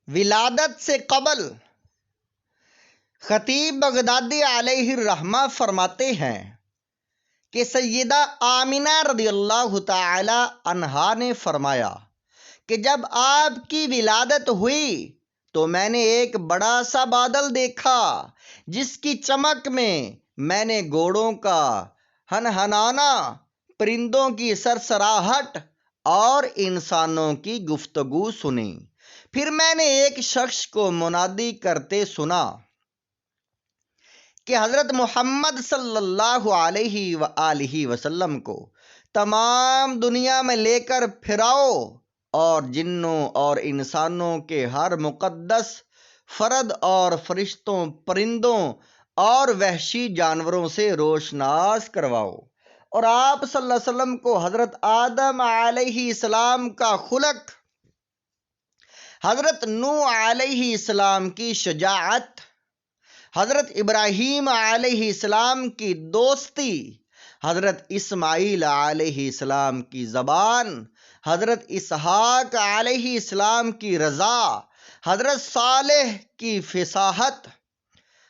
ولادت سے قبل خطیب بغدادی علیہ الرحمہ فرماتے ہیں کہ سیدہ آمنہ رضی اللہ تعالی عنہا نے فرمایا کہ جب آپ کی ولادت ہوئی تو میں نے ایک بڑا سا بادل دیکھا جس کی چمک میں نے گھوڑوں کا ہنہنانا، پرندوں کی سرسراہٹ اور انسانوں کی گفتگو سنی۔ پھر میں نے ایک شخص کو منادی کرتے سنا کہ حضرت محمد صلی اللہ علیہ وآلہ وسلم کو تمام دنیا میں لے کر پھراؤ اور جنوں اور انسانوں کے ہر مقدس فرد اور فرشتوں، پرندوں اور وحشی جانوروں سے روشناس کرواؤ۔ اور آپ صلی اللہ علیہ وسلم کو حضرت آدم علیہ السلام کا خلق، حضرت نوح علیہ السلام کی شجاعت، حضرت ابراہیم علیہ السلام کی دوستی، حضرت اسماعیل علیہ السلام کی زبان، حضرت اسحاق علیہ السلام کی رضا، حضرت صالح کی فصاحت،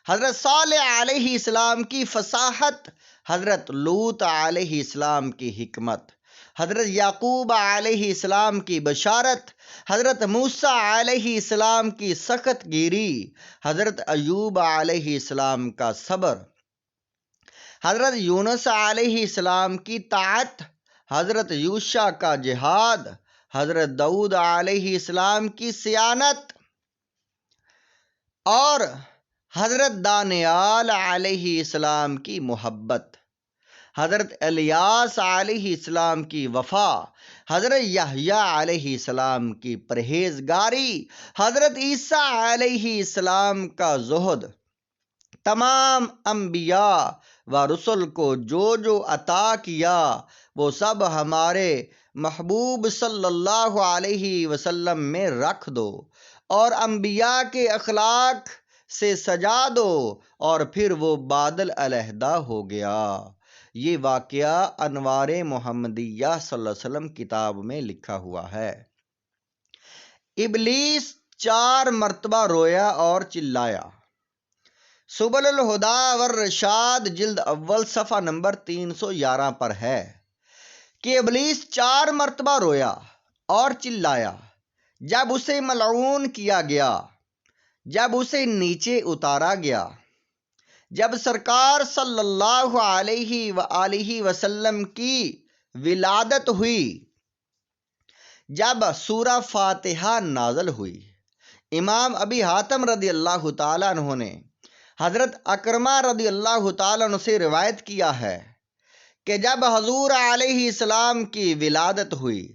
حضرت صالح علیہ السلام کی فصاحت، حضرت لوط علیہ السلام کی حکمت، حضرت یعقوب علیہ السلام کی بشارت، حضرت موسیٰ علیہ السلام کی سخت گیری، حضرت ایوب علیہ السلام کا صبر، حضرت یونس علیہ السلام کی طاعت، حضرت یوشع کا جہاد، حضرت داؤد علیہ السلام کی صیانت اور حضرت دانیال علیہ السلام کی محبت، حضرت الیاس علیہ السلام کی وفا، حضرت یحییٰ علیہ السلام کی پرہیزگاری، حضرت عیسیٰ علیہ السلام کا زہد۔ تمام انبیاء و رسل کو جو عطا کیا وہ سب ہمارے محبوب صلی اللہ علیہ وسلم میں رکھ دو اور انبیاء کے اخلاق سے سجا دو۔ اور پھر وہ بادل علیحدہ ہو گیا۔ یہ واقعہ انوار محمدیہ صلی اللہ علیہ وسلم کتاب میں لکھا ہوا ہے۔ ابلیس 4 مرتبہ رویا اور چلایا۔ سبل الہدی والرشاد جلد اول صفحہ نمبر 311 پر ہے کہ ابلیس 4 مرتبہ رویا اور چلایا جب اسے ملعون کیا گیا، جب اسے نیچے اتارا گیا، جب سرکار صلی اللہ علیہ وآلہ وسلم کی ولادت ہوئی، جب سورہ فاتحہ نازل ہوئی۔ امام ابی حاتم رضی اللہ تعالیٰ عنہ نے حضرت اکرمہ رضی اللہ تعالیٰ عنہ سے روایت کیا ہے کہ جب حضور علیہ السلام کی ولادت ہوئی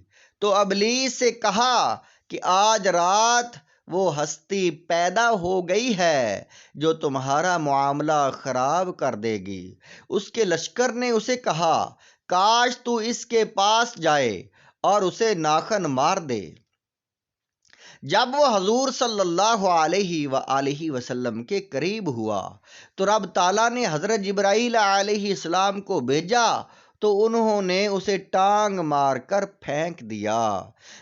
تو ابلیس سے کہا کہ آج رات وہ ہستی پیدا ہو گئی ہے جو تمہارا معاملہ خراب کر دے گی۔ اس کے لشکر نے اسے کہا کاش تو اس کے پاس جائے اور اسے ناخن مار دے۔ جب وہ حضور صلی اللہ علیہ وآلہ وسلم کے قریب ہوا تو رب تعالیٰ نے حضرت جبرائیل علیہ السلام کو بھیجا تو انہوں نے اسے ٹانگ مار کر پھینک دیا۔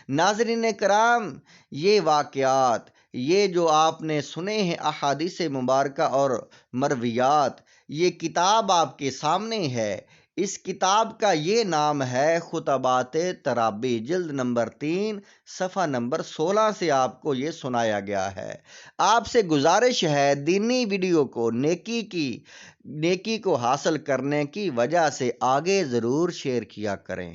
ناظرین کرام، یہ واقعات، یہ جو آپ نے سنے ہیں احادیث مبارکہ اور مرویات، یہ کتاب آپ کے سامنے ہے۔ اس کتاب کا یہ نام ہے خطبات ترابی، جلد نمبر 3 صفحہ نمبر 16 سے آپ کو یہ سنایا گیا ہے۔ آپ سے گزارش ہے دینی ویڈیو کو نیکی کو حاصل کرنے کی وجہ سے آگے ضرور شیئر کیا کریں۔